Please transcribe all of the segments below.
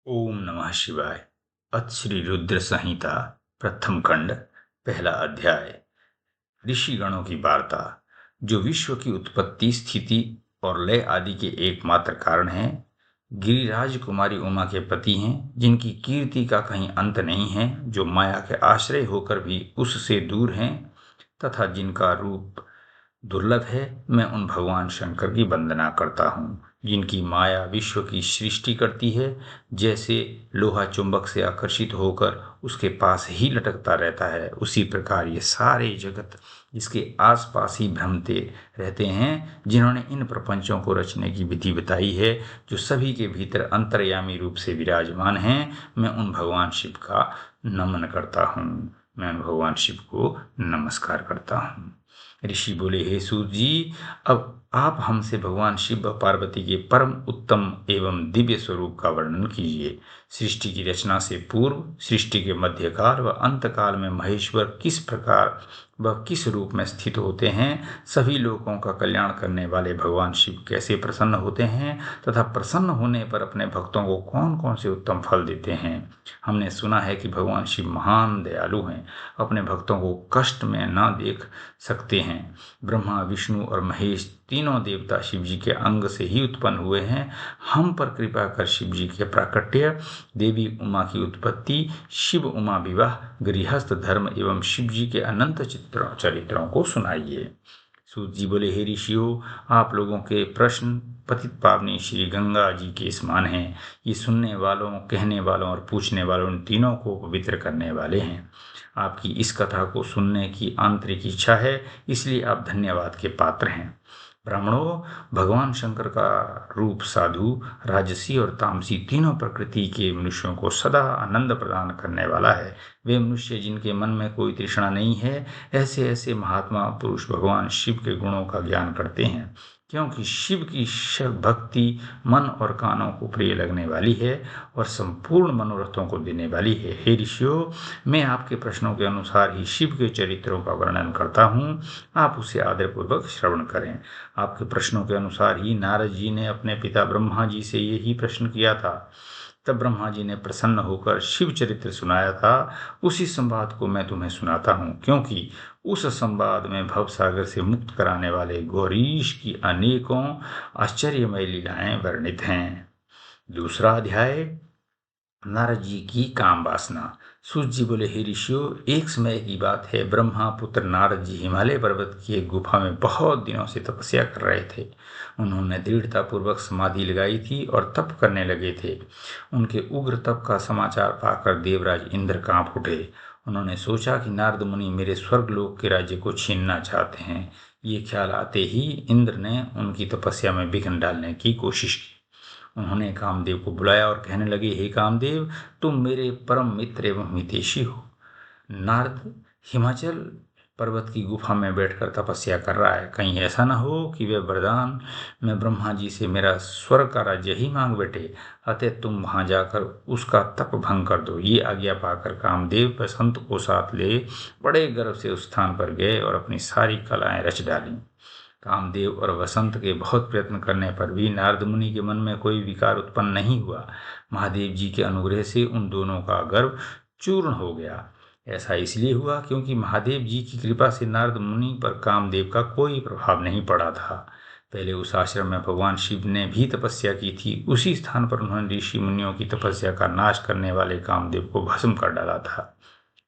ओम नमः शिवाय। अथ श्री रुद्र संहिता प्रथम खंड पहला अध्याय। ऋषिगणों की वार्ता, जो विश्व की उत्पत्ति, स्थिति और लय आदि के एकमात्र कारण हैं, गिरिराज कुमारी उमा के पति हैं, जिनकी कीर्ति का कहीं अंत नहीं है, जो माया के आश्रय होकर भी उससे दूर हैं तथा जिनका रूप दुर्लभ है। मैं उन भगवान शंकर की वंदना करता हूँ, जिनकी माया विश्व की सृष्टि करती है। जैसे लोहा चुंबक से आकर्षित होकर उसके पास ही लटकता रहता है, उसी प्रकार ये सारे जगत इसके आसपास ही भ्रमते रहते हैं। जिन्होंने इन प्रपंचों को रचने की विधि बताई है, जो सभी के भीतर अंतर्यामी रूप से विराजमान हैं, मैं उन भगवान शिव का नमन करता हूँ। मैं उन भगवान शिव को नमस्कार करता हूँ। ऋषि बोले, हे सूत जी, अब आप हमसे भगवान शिव व पार्वती के परम उत्तम एवं दिव्य स्वरूप का वर्णन कीजिए। सृष्टि की रचना से पूर्व, सृष्टि के मध्यकाल व अंतकाल में महेश्वर किस प्रकार व किस रूप में स्थित होते हैं, सभी लोगों का कल्याण करने वाले भगवान शिव कैसे प्रसन्न होते हैं तथा प्रसन्न होने पर अपने भक्तों को कौन कौन से उत्तम फल देते हैं। हमने सुना है कि भगवान शिव महान दयालु हैं, अपने भक्तों को कष्ट में न देख सकते हैं। ब्रह्मा, विष्णु और महेश तीनों देवता शिव जी के अंग से ही उत्पन्न हुए हैं। हम पर कृपा कर शिव जी के प्राकट्य, देवी उमा की उत्पत्ति, शिव उमा विवाह, गृहस्थ धर्म एवं शिव जी के अनंत चरित्रों को सुनाइए। सूत जी बोले, हे ऋषियों, आप लोगों के प्रश्न पतित पावनी श्री गंगा जी के समान हैं। ये सुनने वालों, कहने वालों और पूछने वालों इन तीनों को पवित्र करने वाले हैं। आपकी इस कथा को सुनने की आंतरिक इच्छा है, इसलिए आप धन्यवाद के पात्र हैं। ब्राह्मणों, भगवान शंकर का रूप साधु, राजसी और तामसी तीनों प्रकृति के मनुष्यों को सदा आनंद प्रदान करने वाला है। वे मनुष्य जिनके मन में कोई तृष्णा नहीं है, ऐसे ऐसे महात्मा पुरुष भगवान शिव के गुणों का ज्ञान करते हैं, क्योंकि शिव की भक्ति मन और कानों को प्रिय लगने वाली है और संपूर्ण मनोरथों को देने वाली है। हे ऋषियों, मैं आपके प्रश्नों के अनुसार ही शिव के चरित्रों का वर्णन करता हूँ, आप उसे आदरपूर्वक श्रवण करें। आपके प्रश्नों के अनुसार ही नारद जी ने अपने पिता ब्रह्मा जी से यही प्रश्न किया था। तब ब्रह्मा जी ने प्रसन्न होकर शिव चरित्र सुनाया था। उसी संवाद को मैं तुम्हें सुनाता हूँ, क्योंकि उस संवाद में भवसागर से मुक्त कराने वाले गौरीश की अनेकों आश्चर्यमय लीलाएं वर्णित हैं। दूसरा अध्याय, नारद जी की काम वासना। सूत जी बोले, हे ऋषियों, एक समय की बात है, ब्रह्मा पुत्र नारद जी हिमालय पर्वत की एक गुफा में बहुत दिनों से तपस्या कर रहे थे। उन्होंने दृढ़ता पूर्वक समाधि लगाई थी और तप करने लगे थे। उनके उग्र तप का समाचार पाकर देवराज इंद्र कांप उठे। उन्होंने सोचा कि नारद मुनि मेरे स्वर्गलोक के राज्य को छीनना चाहते हैं। ये ख्याल आते ही इंद्र ने उनकी तपस्या में विघ्न डालने की कोशिश की। उन्होंने कामदेव को बुलाया और कहने लगे, हे कामदेव, तुम मेरे परम मित्र एवं हितैषी हो। नारद हिमाचल पर्वत की गुफा में बैठकर तपस्या कर रहा है। कहीं ऐसा न हो कि वे वरदान में ब्रह्मा जी से मेरा स्वर्ग का राज्य ही मांग बैठे। अतः तुम वहां जाकर उसका तप भंग कर दो। ये आज्ञा पाकर कामदेव बसंत को साथ ले बड़े गर्व से उस स्थान पर गए और अपनी सारी कलाएं रच डाली। कामदेव और वसंत के बहुत प्रयत्न करने पर भी नारद मुनि के मन में कोई विकार उत्पन्न नहीं हुआ। महादेव जी के अनुग्रह से उन दोनों का गर्व चूर्ण हो गया। ऐसा इसलिए हुआ क्योंकि महादेव जी की कृपा से नारद मुनि पर कामदेव का कोई प्रभाव नहीं पड़ा था। पहले उस आश्रम में भगवान शिव ने भी तपस्या की थी। उसी स्थान पर उन्होंने ऋषि मुनियों की तपस्या का नाश करने वाले कामदेव को भस्म कर डाला था।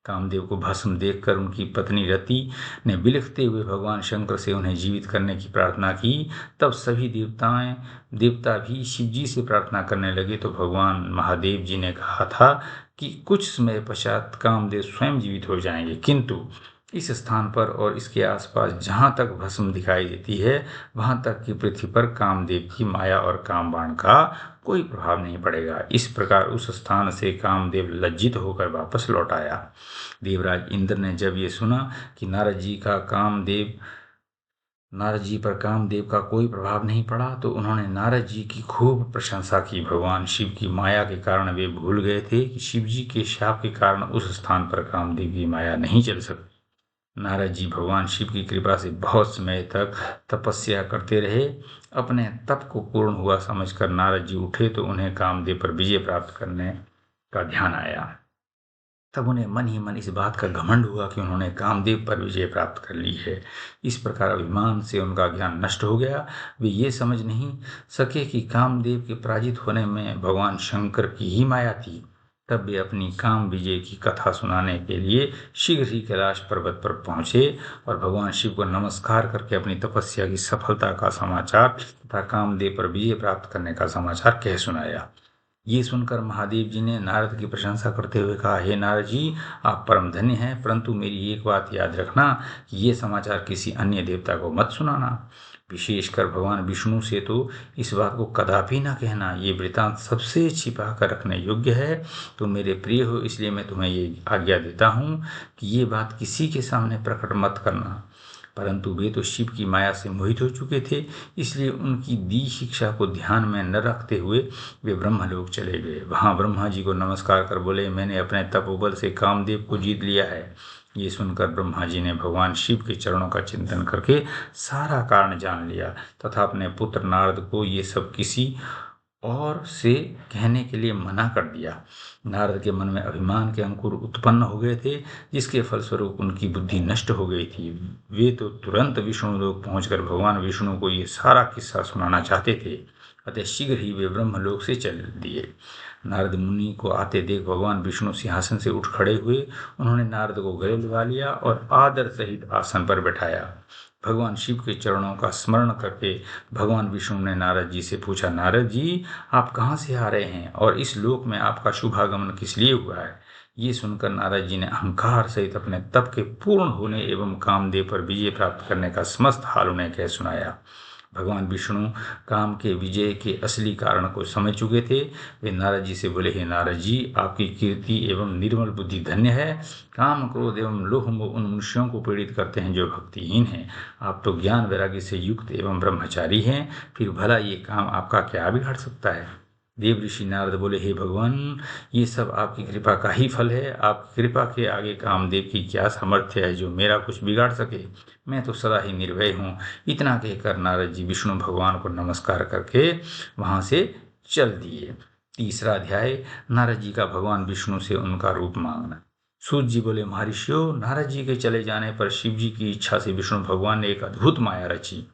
कामदेव को भस्म देखकर उनकी पत्नी रति ने बिलखते हुए भगवान शंकर से उन्हें जीवित करने की प्रार्थना की। तब सभी देवता भी शिव जी से प्रार्थना करने लगे तो भगवान महादेव जी ने कहा था कि कुछ समय पश्चात कामदेव स्वयं जीवित हो जाएंगे, किंतु इस स्थान पर और इसके आसपास जहाँ तक भस्म दिखाई देती है, वहाँ तक की पृथ्वी पर कामदेव की माया और कामबाण का कोई प्रभाव नहीं पड़ेगा। इस प्रकार उस स्थान से कामदेव लज्जित होकर वापस लौट आया। देवराज इंद्र ने जब ये सुना कि नारद जी पर कामदेव का कोई प्रभाव नहीं पड़ा, तो उन्होंने नारद जी की खूब प्रशंसा की। भगवान शिव की माया के कारण वे भूल गए थे कि शिव जी के शाप के कारण उस स्थान पर कामदेव की माया नहीं चल सकती। नारद जी भगवान शिव की कृपा से बहुत समय तक तपस्या करते रहे। अपने तप को पूर्ण हुआ समझकर नारद जी उठे तो उन्हें कामदेव पर विजय प्राप्त करने का ध्यान आया। तब उन्हें मन ही मन इस बात का घमंड हुआ कि उन्होंने कामदेव पर विजय प्राप्त कर ली है। इस प्रकार अभिमान से उनका ज्ञान नष्ट हो गया। वे ये समझ नहीं सके कि कामदेव के पराजित होने में भगवान शंकर की ही माया थी। तब वे अपनी काम विजय की कथा सुनाने के लिए शीघ्र ही कैलाश पर्वत पर पहुंचे और भगवान शिव को नमस्कार करके अपनी तपस्या की सफलता का समाचार तथा कामदेव पर विजय प्राप्त करने का समाचार कह सुनाया। ये सुनकर महादेव जी ने नारद की प्रशंसा करते हुए कहा, हे नारद जी, आप परम धन्य हैं, परंतु मेरी एक बात याद रखना कि ये समाचार किसी अन्य देवता को मत सुनाना। विशेषकर भगवान विष्णु से तो इस बात को कदापि न कहना। ये वृतांत सबसे छिपा कर रखने योग्य है। तो मेरे प्रिय हो, इसलिए मैं तुम्हें ये आज्ञा देता हूँ कि ये बात किसी के सामने प्रकट मत करना। परंतु वे तो शिव की माया से मोहित हो चुके थे, इसलिए उनकी दी शिक्षा को ध्यान में न रखते हुए वे ब्रह्मलोक चले गए। वहां ब्रह्मा जी को नमस्कार कर बोले, मैंने अपने तपोबल से कामदेव को जीत लिया है। ये सुनकर ब्रह्मा जी ने भगवान शिव के चरणों का चिंतन करके सारा कारण जान लिया तथा अपने पुत्र नारद को ये सब किसी और से कहने के लिए मना कर दिया। नारद के मन में अभिमान के अंकुर उत्पन्न हो गए थे, जिसके फलस्वरूप उनकी बुद्धि नष्ट हो गई थी। वे तो तुरंत विष्णु लोक पहुंचकर भगवान विष्णु को ये सारा किस्सा सुनाना चाहते थे। अतः शीघ्र ही वे ब्रह्मलोक से चल दिए। नारद मुनि को आते देख भगवान विष्णु सिंहासन से उठ खड़े हुए। उन्होंने नारद को गले लगा लिया और आदर सहित आसन पर बैठाया। भगवान शिव के चरणों का स्मरण करके भगवान विष्णु ने नारद जी से पूछा, नारद जी, आप कहाँ से आ रहे हैं और इस लोक में आपका शुभागमन किस लिए हुआ है? ये सुनकर नारद जी ने अहंकार सहित अपने तप के पूर्ण होने एवं कामदेव पर विजय प्राप्त करने का समस्त हाल उन्हें कह सुनाया। भगवान विष्णु काम के विजय के असली कारण को समझ चुके थे। वे नारद जी से बोले, हे नारद जी, आपकी कीर्ति एवं निर्मल बुद्धि धन्य है। काम, क्रोध एवं लोभ मोह उन मनुष्यों को पीड़ित करते हैं जो भक्तिहीन हैं। आप तो ज्ञान वैराग्य से युक्त एवं ब्रह्मचारी हैं, फिर भला ये काम आपका क्या बिगाड़ सकता है? देव ऋषि नारद बोले, हे भगवान, ये सब आपकी कृपा का ही फल है। आपकी कृपा के आगे कामदेव की क्या सामर्थ्य है जो मेरा कुछ बिगाड़ सके? मैं तो सदा ही निर्भय हूँ। इतना कहकर नारद जी विष्णु भगवान को नमस्कार करके वहां से चल दिए। तीसरा अध्याय, नारद जी का भगवान विष्णु से उनका रूप मांगना। सूत जी बोले, महर्षियों, नारद जी के चले जाने पर शिव जी की इच्छा से विष्णु भगवान ने एक अद्भुत माया रची।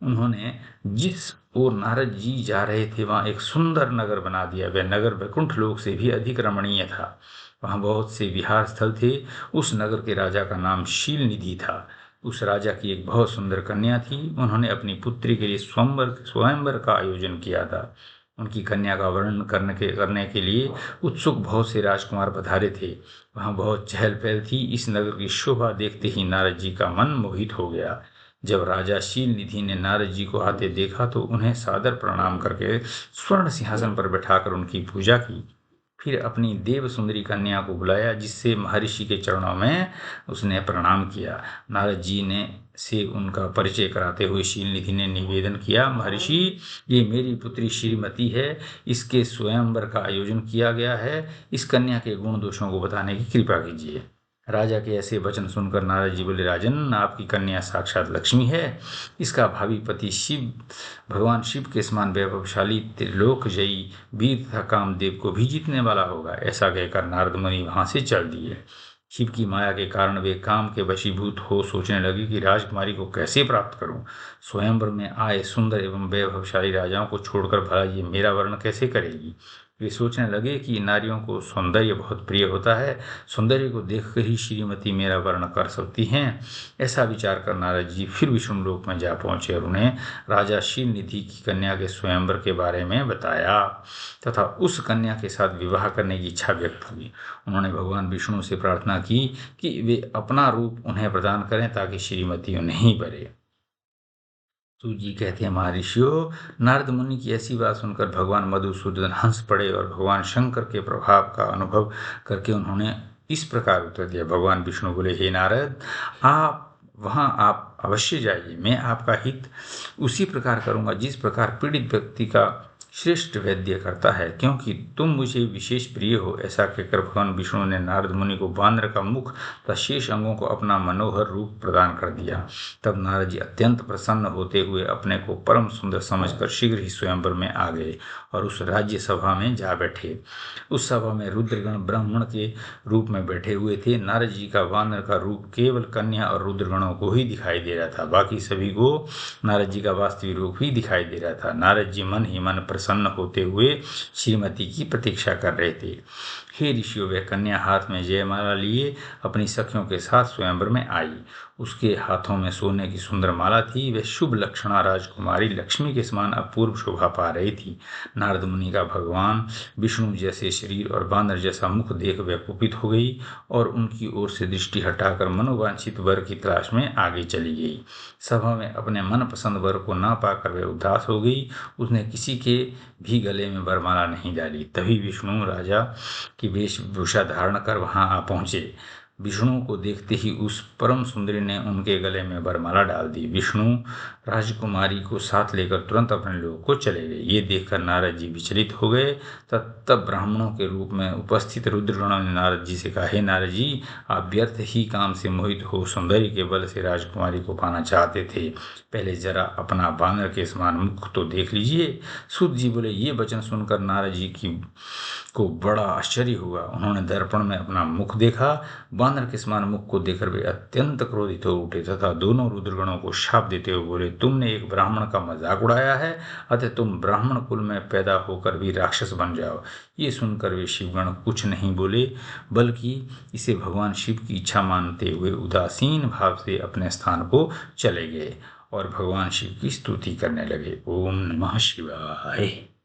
उन्होंने जिस ओर नारद जी जा रहे थे वहां एक सुंदर नगर बना दिया। वह नगर वैकुंठ लोक से भी अधिक रमणीय था। वहां बहुत से विहार स्थल थे। उस नगर के राजा का नाम शील निधि था। उस राजा की एक बहुत सुंदर कन्या थी। उन्होंने अपनी पुत्री के लिए स्वयंवर का आयोजन किया था। उनकी कन्या का वर्णन करने के लिए उत्सुक बहुत से राजकुमार पधारे थे। वहां बहुत चहल पहल थी। इस नगर की शोभा देखते ही नारद जी का मन मोहित हो गया। जब राजा शील निधि ने नारद जी को आते देखा तो उन्हें सादर प्रणाम करके स्वर्ण सिंहासन पर बैठाकर उनकी पूजा की। फिर अपनी देव सुंदरी कन्या को बुलाया, जिससे महर्षि के चरणों में उसने प्रणाम किया। नारद जी ने से उनका परिचय कराते हुए शील निधि ने निवेदन किया, महर्षि, ये मेरी पुत्री श्रीमती है। इसके स्वयंवर का आयोजन किया गया है। इस कन्या के गुण दोषों को बताने की कृपा कीजिए। राजा के ऐसे वचन सुनकर नारद जी बोले, राजन, आपकी कन्या साक्षात लक्ष्मी है। इसका भावी पति शिव भगवान शिव के समान वैभवशाली त्रिलोकजयी वीर तथा कामदेव को भी जीतने वाला होगा। ऐसा कहकर नारद मुनि वहां से चल दिए। शिव की माया के कारण वे काम के वशीभूत हो सोचने लगे कि राजकुमारी को कैसे प्राप्त करूं। स्वयंवर में आए सुंदर एवं वैभवशाली राजाओं को छोड़कर भला ये मेरा वर्ण कैसे करेगी? वे सोचने लगे कि नारियों को सौंदर्य बहुत प्रिय होता है। सौंदर्य को देखकर ही श्रीमती मेरा वर्ण कर सकती हैं। ऐसा विचार कर नारद जी फिर विष्णु लोक में जा पहुंचे और उन्हें राजा शील निधि की कन्या के स्वयंवर के बारे में बताया तथा उस कन्या के साथ विवाह करने की इच्छा व्यक्त की। उन्होंने भगवान विष्णु से प्रार्थना की कि वे अपना रूप उन्हें प्रदान करें ताकि श्रीमती उन्हें ही बरे। सूत जी कहते हैं, महर्षियों, नारद मुनि की ऐसी बात सुनकर भगवान मधुसूदन हंस पड़े और भगवान शंकर के प्रभाव का अनुभव करके उन्होंने इस प्रकार उत्तर दिया। भगवान विष्णु बोले, हे नारद, आप अवश्य जाइए। मैं आपका हित उसी प्रकार करूंगा जिस प्रकार पीड़ित व्यक्ति का श्रेष्ठ वैद्य करता है, क्योंकि तुम मुझे विशेष प्रिय हो। ऐसा कहकर भगवान विष्णु ने नारद मुनि को बानर का मुख तथा शेष अंगों को अपना मनोहर रूप प्रदान कर दिया। तब नारद जी अत्यंत प्रसन्न होते हुए अपने को परम सुंदर समझकर शीघ्र ही स्वयंवर में आ गए और उस राज्य सभा में जा बैठे। उस सभा में रुद्रगण ब्राह्मण के रूप में बैठे हुए थे। नारद जी का वानर का रूप केवल कन्या और रुद्रगणों को ही दिखाई दे रहा था, बाकी सभी को नारद जी का वास्तविक रूप ही दिखाई दे रहा था। नारद जी मन ही मन प्रसन्न होते हुए श्रीमती की प्रतीक्षा कर रहे थे। हे ऋषियों, वह कन्या हाथ में जयमाला लिए अपनी सखियों के साथ स्वयंवर में आई। उसके हाथों में सोने की सुंदर माला थी। वह शुभ लक्षणा राजकुमारी लक्ष्मी के समान अपूर्व शोभा पा रही थी। नारद मुनि का भगवान विष्णु जैसे शरीर और बानर जैसा मुख देख वह कुपित हो गई और उनकी ओर से दृष्टि हटाकर मनोवांछित वर की तलाश में आगे चली गई। सभा में अपने मनपसंद वर को ना पाकर वह उदास हो गई। उसने किसी के भी गले में वरमाला नहीं डाली। तभी विष्णु राजा की वेशभूषा धारण कर वहां आ पहुंचे। विष्णु को देखते ही उस परम सुंदरी ने उनके गले में वरमाला डाल दी। विष्णु राजकुमारी को साथ लेकर तुरंत अपने लोग को चले गए। ये देखकर नारद जी विचलित हो गए। तब ब्राह्मणों के रूप में उपस्थित रुद्रगणों ने नारद जी से कहा, हे नारद जी, आप व्यर्थ ही काम से मोहित हो सौंदर्य के बल से राजकुमारी को पाना चाहते थे। पहले जरा अपना बानर के समान मुख तो देख लीजिए। सूत जी बोले। ये वचन सुनकर नारद जी को बड़ा आश्चर्य हुआ। उन्होंने दर्पण में अपना मुख देखा। बानर के समान मुख को देखकर वे अत्यंत क्रोधित हो उठे तथा दोनों रुद्रगणों को शाप देते हुए बोले, तुमने एक ब्राह्मण का मजाक उड़ाया है, अतः तुम ब्राह्मण कुल में पैदा होकर भी राक्षस बन जाओ। ये सुनकर वे शिवगण कुछ नहीं बोले, बल्कि इसे भगवान शिव की इच्छा मानते हुए उदासीन भाव से अपने स्थान को चले गए और भगवान शिव की स्तुति करने लगे। ओम नमः शिवाय।